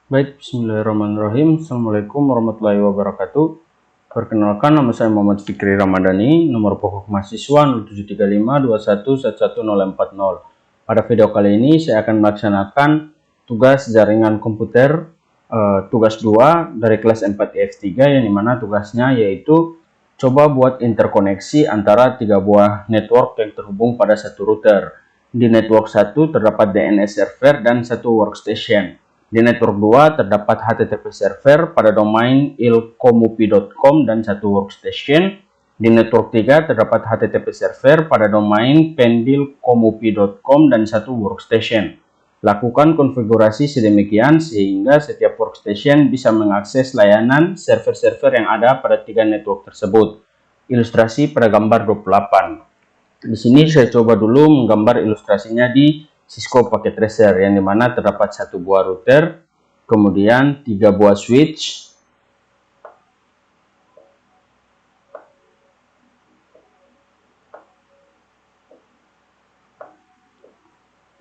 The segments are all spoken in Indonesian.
Baik, bismillahirrahmanirrahim. Assalamualaikum warahmatullahi wabarakatuh. Perkenalkan, nama saya Muhammad Fikri Ramadhani, nomor pokok mahasiswa 073521111040. Pada video kali ini saya akan melaksanakan tugas jaringan komputer tugas 2 dari kelas 4IF3, yang dimana tugasnya yaitu coba buat interkoneksi antara 3 buah network yang terhubung pada satu router. Di network 1 terdapat DNS server dan 1 workstation. Di network 2 terdapat HTTP server pada domain ilkomupi.com dan 1 workstation. Di network 3 terdapat HTTP server pada domain pendilkomupi.com dan 1 workstation. Lakukan konfigurasi sedemikian sehingga setiap workstation bisa mengakses layanan server-server yang ada pada 3 network tersebut. Ilustrasi pada gambar 28. Di sini saya coba dulu menggambar ilustrasinya di Cisco Packet Tracer, yang dimana terdapat 1 buah router, kemudian 3 buah switch,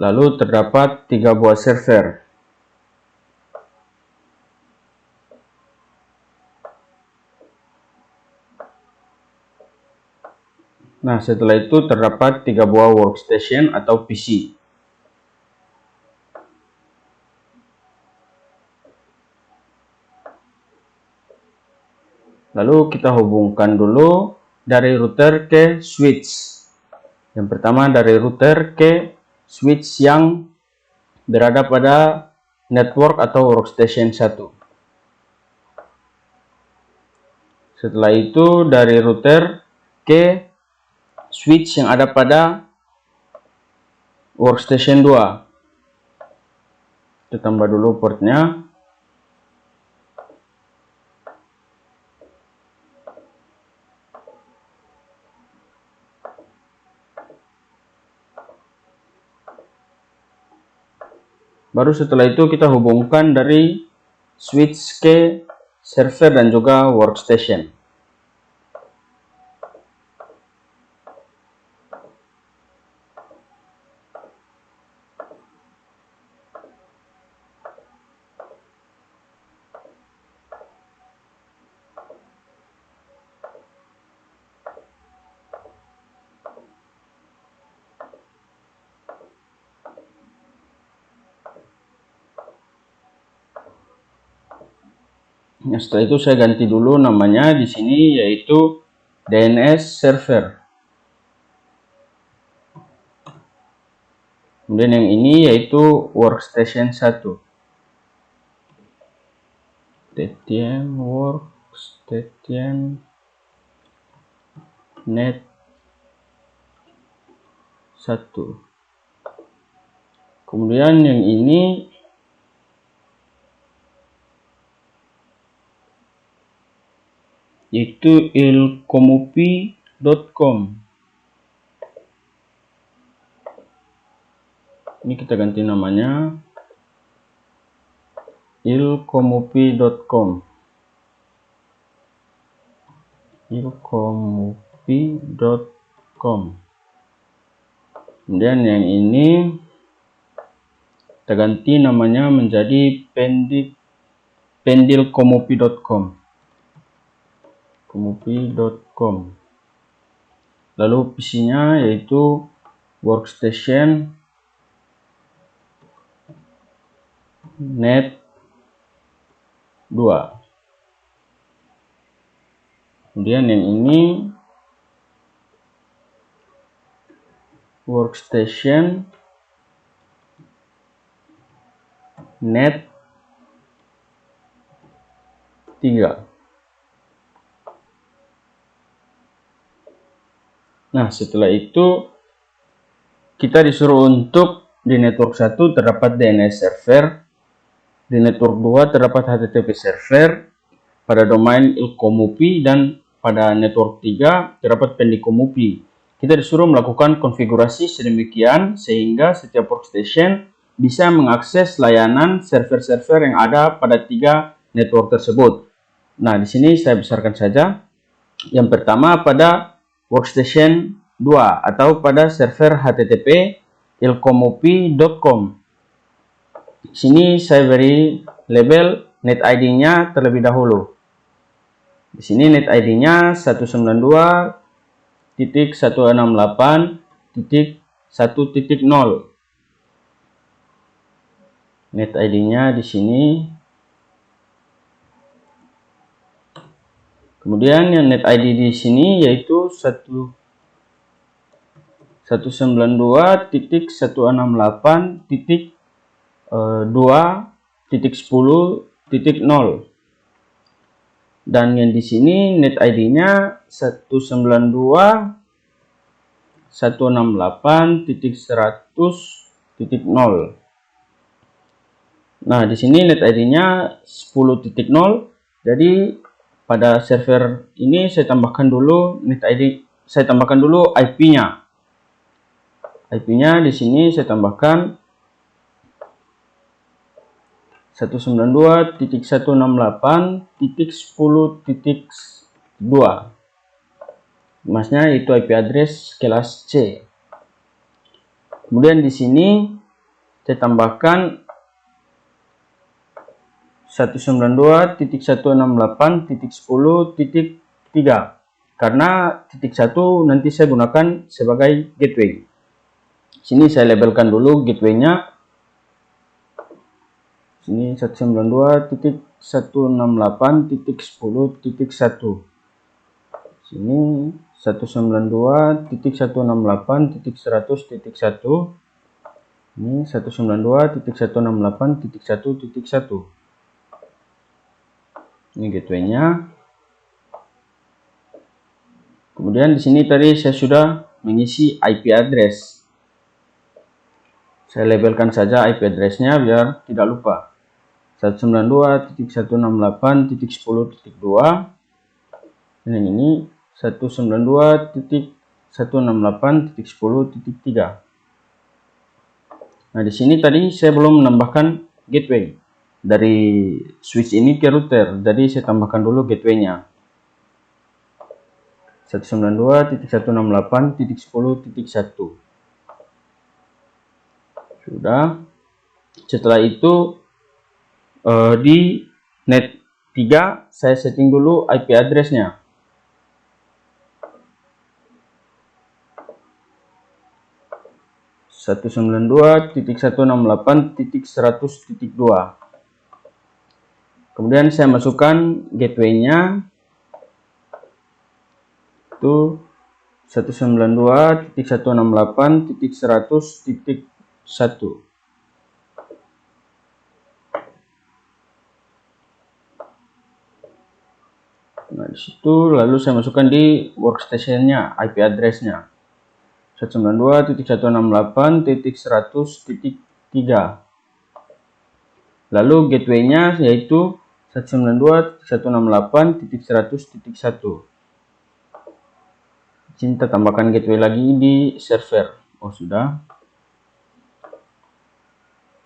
lalu terdapat 3 buah server. Nah, setelah itu terdapat 3 buah workstation atau PC. Lalu kita hubungkan dulu dari router ke switch. Yang pertama dari router ke switch yang berada pada network atau workstation 1. Setelah itu dari router ke switch yang ada pada workstation 2. Kita tambah dulu portnya. Baru setelah itu kita hubungkan dari switch ke server dan juga workstation. Nah, setelah itu saya ganti dulu namanya di sini yaitu DNS server. Kemudian yang ini yaitu workstation 1. TTM workstation net 1. Kemudian yang ini yaitu ilkomupi.com. Ini kita ganti namanya ilkomupi.com. ilkomupi.com. Kemudian yang ini kita ganti namanya menjadi pendilkomupi.com. komupi.com. Lalu PC-nya yaitu workstation net 2. Kemudian yang ini workstation net 3. Nah, setelah itu kita disuruh untuk di network 1 terdapat DNS server, di network 2 terdapat HTTP server pada domain ilkomupi, dan pada network 3 terdapat pendilkomupi. Kita disuruh melakukan konfigurasi sedemikian sehingga setiap workstation bisa mengakses layanan server-server yang ada pada 3 network tersebut. Nah, di sini saya besarkan saja. Yang pertama pada workstation 2 atau pada server HTTP ilkomupi.com. Di sini saya beri label net ID-nya terlebih dahulu. Di sini net ID-nya 192.168.1.0. Net ID-nya di sini. Kemudian yang net ID di sini yaitu 192.168.2.10.0. Dan yang di sini net ID-nya 192.168.100.0. Nah, di sini net ID-nya 10.0. Jadi pada server ini saya tambahkan dulu net ID, saya tambahkan dulu IP-nya. IP-nya di sini saya tambahkan 192.168.10.2. Masnya itu IP address kelas C. Kemudian di sini saya tambahkan 192.168.10.3 karena titik 1 nanti saya gunakan sebagai gateway. Sini saya labelkan dulu gateway-nya. Sini 192.168.10.1. Sini 192.168.100.1. Ini 192.168.1.1. Ini gateway-nya. Kemudian di sini tadi saya sudah mengisi IP address. Saya labelkan saja IP address-nya biar tidak lupa. 192.168.10.2. Dan ini 192.168.10.3. Nah, di sini tadi saya belum menambahkan gateway dari switch ini ke router, jadi saya tambahkan dulu gateway-nya. 192.168.10.1. Sudah. Setelah itu di net 3 saya setting dulu IP address-nya. (192.168.100.2). Kemudian saya masukkan gateway-nya itu 192.168.100.1. Nah, di situ lalu saya masukkan di workstation-nya IP address-nya 192.168.100.3. Lalu gateway-nya yaitu 192.168.100.1. Kita tambahkan gateway lagi di server. Oh, sudah.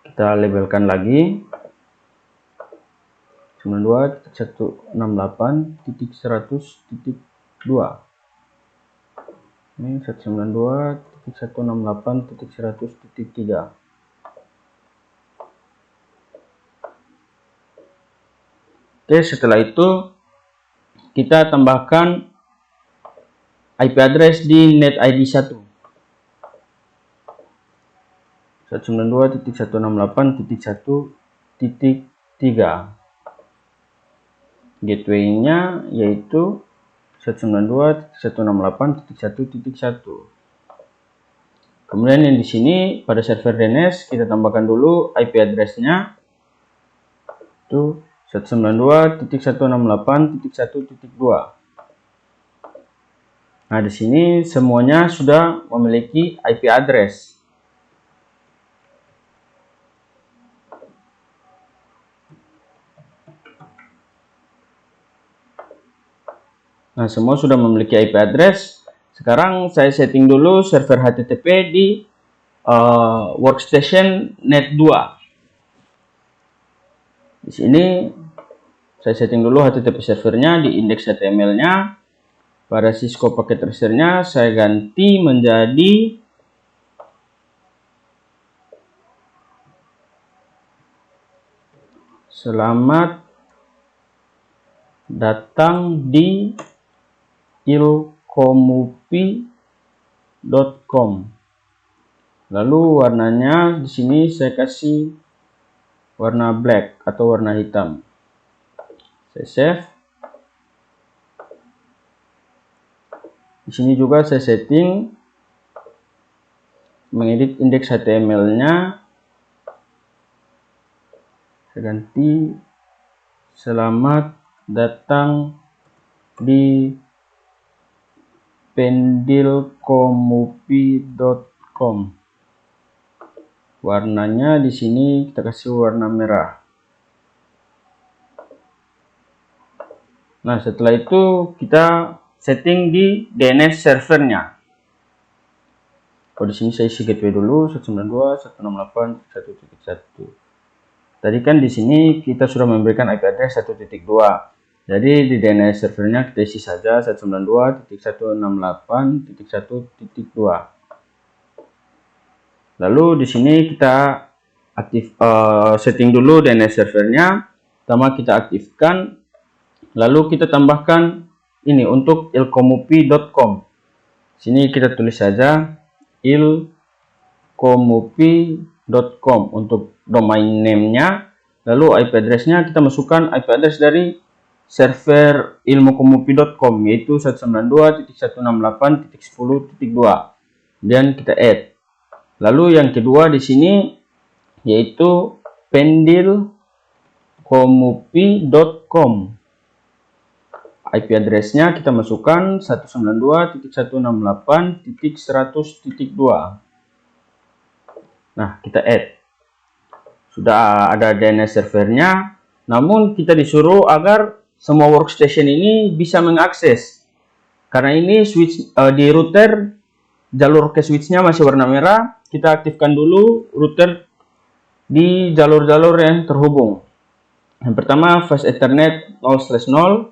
Kita labelkan lagi 192.168.100.2. Ini 192.168.100.3. Oke, setelah itu kita tambahkan IP address di net ID 1. 192.168.1.3. Gateway-nya yaitu 192.168.1.1. Kemudian yang di sini pada server DNS kita tambahkan dulu IP address-nya itu 192.168.1.2. Nah, di sini semuanya sudah memiliki IP address. Nah, semua sudah memiliki IP address. Sekarang saya setting dulu server HTTP di workstation net 2. Di sini saya setting dulu HTTP servernya di index HTML-nya. Pada Cisco packet tracer-nya saya ganti menjadi Selamat datang di ilkomupi.com. Lalu warnanya di sini saya kasih warna black atau warna hitam. Saya save. Di sini juga saya setting mengedit indeks HTML-nya. Saya ganti selamat datang di pendilkomupi.com. Warnanya di sini kita kasih warna merah. Nah, setelah itu kita setting di DNS servernya. Kalau di sini saya isi gateway dulu 192.168.1.1. Tadi kan di sini kita sudah memberikan IP address 1.2. Jadi di DNS servernya kita isi saja 192.168.1.2. Lalu di sini kita setting dulu DNS servernya. Pertama kita aktifkan, lalu kita tambahkan ini untuk ilkomupi.com. Sini kita tulis saja ilkomupi.com untuk domain name-nya. Lalu IP address-nya kita masukkan IP address dari server ilkomupi.com yaitu 192.168.10.2. Kemudian kita add. Lalu yang kedua di sini yaitu pendilkomupi.com. IP address-nya kita masukkan 192.168.100.2. Nah, kita add. Sudah ada DNS servernya, namun kita disuruh agar semua workstation ini bisa mengakses. Karena ini switch di router, jalur ke switch-nya masih warna merah. Kita aktifkan dulu router di jalur-jalur yang terhubung. Yang pertama fast Ethernet 0/0.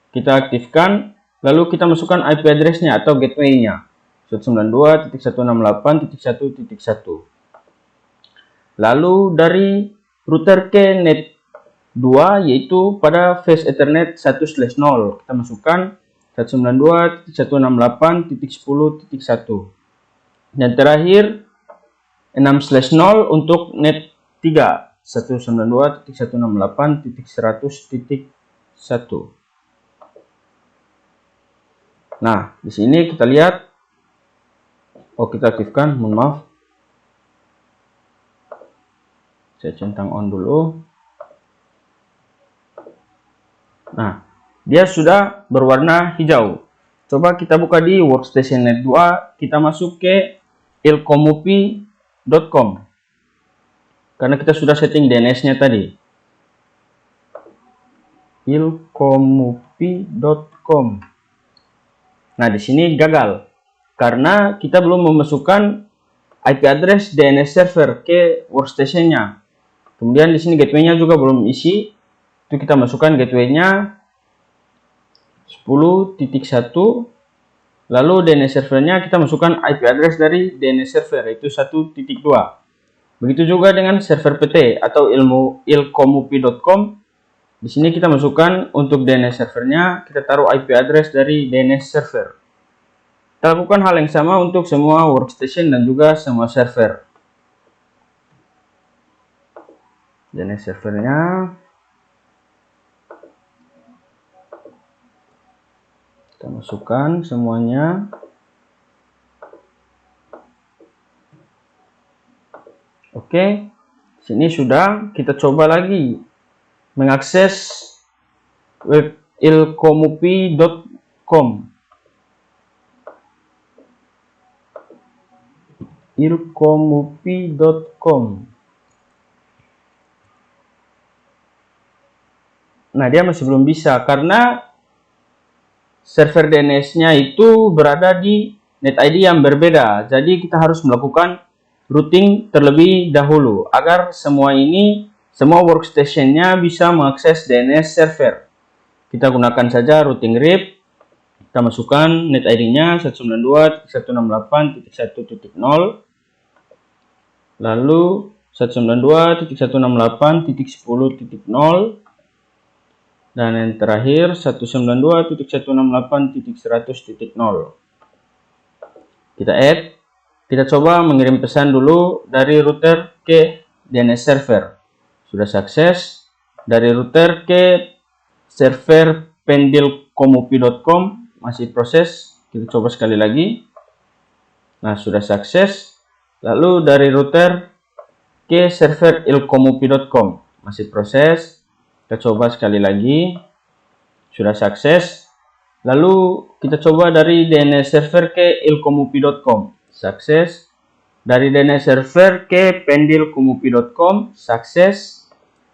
Kita aktifkan, lalu kita masukkan IP address-nya atau gateway-nya 192.168.1.1. Lalu dari router ke net 2 yaitu pada fast Ethernet 1/0 kita masukkan 192.168.10.1. Dan terakhir 6/0 untuk net 3 192.168.100.1. Nah, di sini kita lihat, kita aktifkan, mohon maaf. Saya centang on dulu. Nah, dia sudah berwarna hijau. Coba kita buka di workstation net 2, kita masuk ke ilkomupi.com. Karena kita sudah setting DNS-nya tadi. ilkomupi.com. Nah, di sini gagal karena kita belum memasukkan IP address DNS server ke workstation-nya. Kemudian di sini gateway-nya juga belum isi. Itu kita masukkan gateway-nya 10.1. Lalu DNS servernya kita masukkan IP address dari DNS server yaitu 1.2. Begitu juga dengan server PT atau ilkomupi.com. Di sini kita masukkan untuk DNS servernya, kita taruh IP address dari DNS server. Kita lakukan hal yang sama untuk semua workstation dan juga semua server. DNS servernya kita masukkan semuanya. Oke, sini sudah. Kita coba lagi mengakses web ilkomupi.com. ilkomupi.com. Nah, dia masih belum bisa karena server DNS-nya itu berada di NetID yang berbeda. Jadi kita harus melakukan routing terlebih dahulu agar semua workstation-nya bisa mengakses DNS server. Kita gunakan saja routing RIP. Kita masukkan NetID-nya 192.168.1.0. Lalu 192.168.10.0 dan yang terakhir 192.168.100.0. Kita add, kita coba mengirim pesan dulu dari router ke DNS server. Sudah sukses. Dari router ke server pendilkomupi.com masih proses. Kita coba sekali lagi. Nah, sudah sukses. Lalu dari router ke server ilkomupi.com masih proses. Kita coba sekali lagi. Sudah sukses. Lalu kita coba dari DNS server ke ilkomupi.com. Sukses. Dari DNS server ke pendilkomupi.com. Sukses.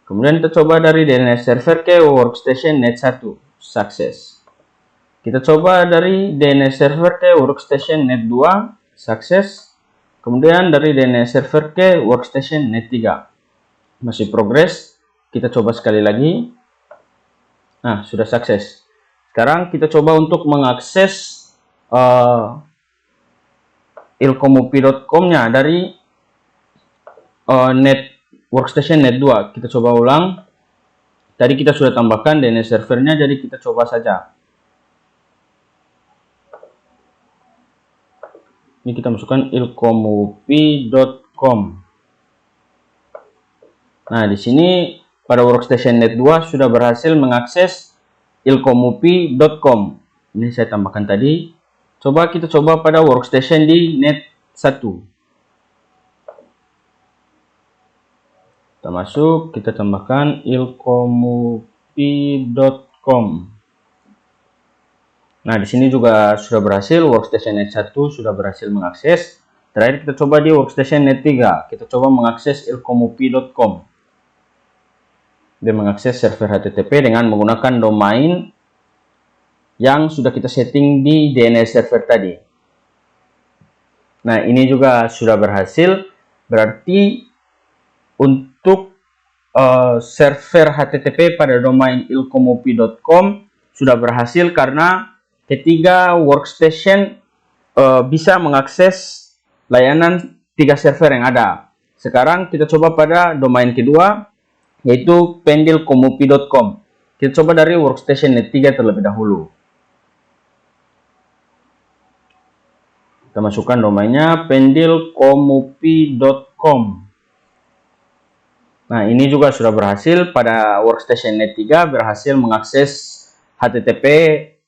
Kemudian kita coba dari DNS server ke workstation net 1. Sukses. Kita coba dari DNS server ke workstation net 2. Sukses. Kemudian dari DNS server ke workstation net 3. Masih progres. Kita coba sekali lagi. Nah, sudah sukses. Sekarang kita coba untuk mengakses ilkomupi.com-nya dari workstation net 2. Kita coba ulang. Tadi kita sudah tambahkan DNS servernya, jadi kita coba saja. Ini kita masukkan ilkomupi.com. Nah, di sini pada workstation net 2 sudah berhasil mengakses ilkomupi.com. Ini saya tambahkan tadi. Coba kita coba pada workstation di net 1. Kita masuk, kita tambahkan ilkomupi.com. Nah, di sini juga sudah berhasil, workstation net 1 sudah berhasil mengakses. Terakhir kita coba di workstation net 3. Kita coba mengakses ilkomupi.com. Dia mengakses server HTTP dengan menggunakan domain yang sudah kita setting di DNS server tadi. Nah, ini juga sudah berhasil. Berarti untuk server HTTP pada domain ilkomupi.com sudah berhasil karena ketiga workstation bisa mengakses layanan 3 server yang ada. Sekarang kita coba pada domain kedua, yaitu pendilkomupi.com. Kita coba dari workstation net 3 terlebih dahulu. Kita masukkan domainnya pendilkomupi.com. Nah, ini juga sudah berhasil pada workstation net 3 berhasil mengakses HTTP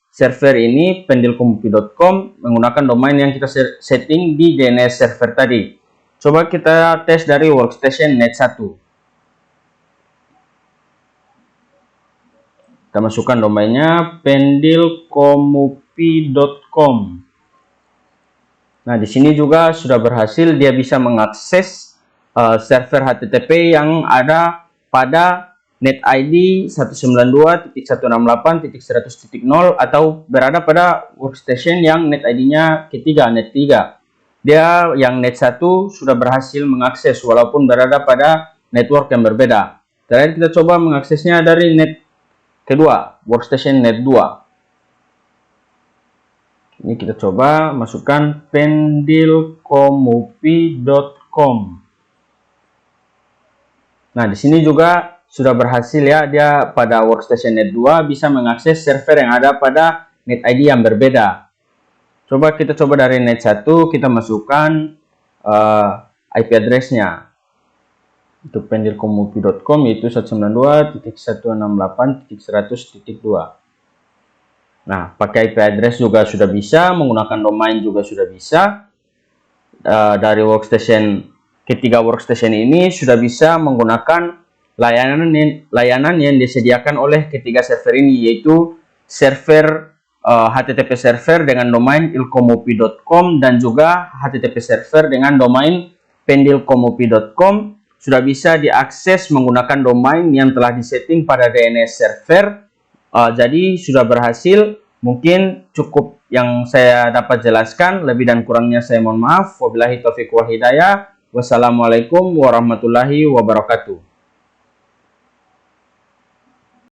server ini pendilkomupi.com menggunakan domain yang kita setting di DNS server tadi. Coba kita tes dari workstation net 1. Kita masukkan domainnya pendilkomupi.com. Nah, di sini juga sudah berhasil, dia bisa mengakses server HTTP yang ada pada net ID 192.168.100.0 atau berada pada workstation yang net ID-nya ketiga, net 3. Dia yang net 1 sudah berhasil mengakses walaupun berada pada network yang berbeda. Terakhir kita coba mengaksesnya dari net kedua, workstation net 2. Ini kita coba masukkan pendilkomupi.com. Nah, di sini juga sudah berhasil ya, dia pada workstation net 2 bisa mengakses server yang ada pada net ID yang berbeda. Coba kita coba dari net 1, kita masukkan IP address-nya. Untuk pendilkomupi.com yaitu 192.168.100.2. Nah, pakai IP address juga sudah bisa, menggunakan domain juga sudah bisa. Dari workstation ketiga workstation ini sudah bisa menggunakan layanan yang disediakan oleh ketiga server ini, yaitu server HTTP server dengan domain ilkomupi.com dan juga HTTP server dengan domain pendilkomupi.com sudah bisa diakses menggunakan domain yang telah disetting pada DNS server. Jadi sudah berhasil. Mungkin cukup yang saya dapat jelaskan, lebih dan kurangnya saya mohon maaf. Wabillahi taufiq wal hidayah. Wassalamualaikum warahmatullahi wabarakatuh.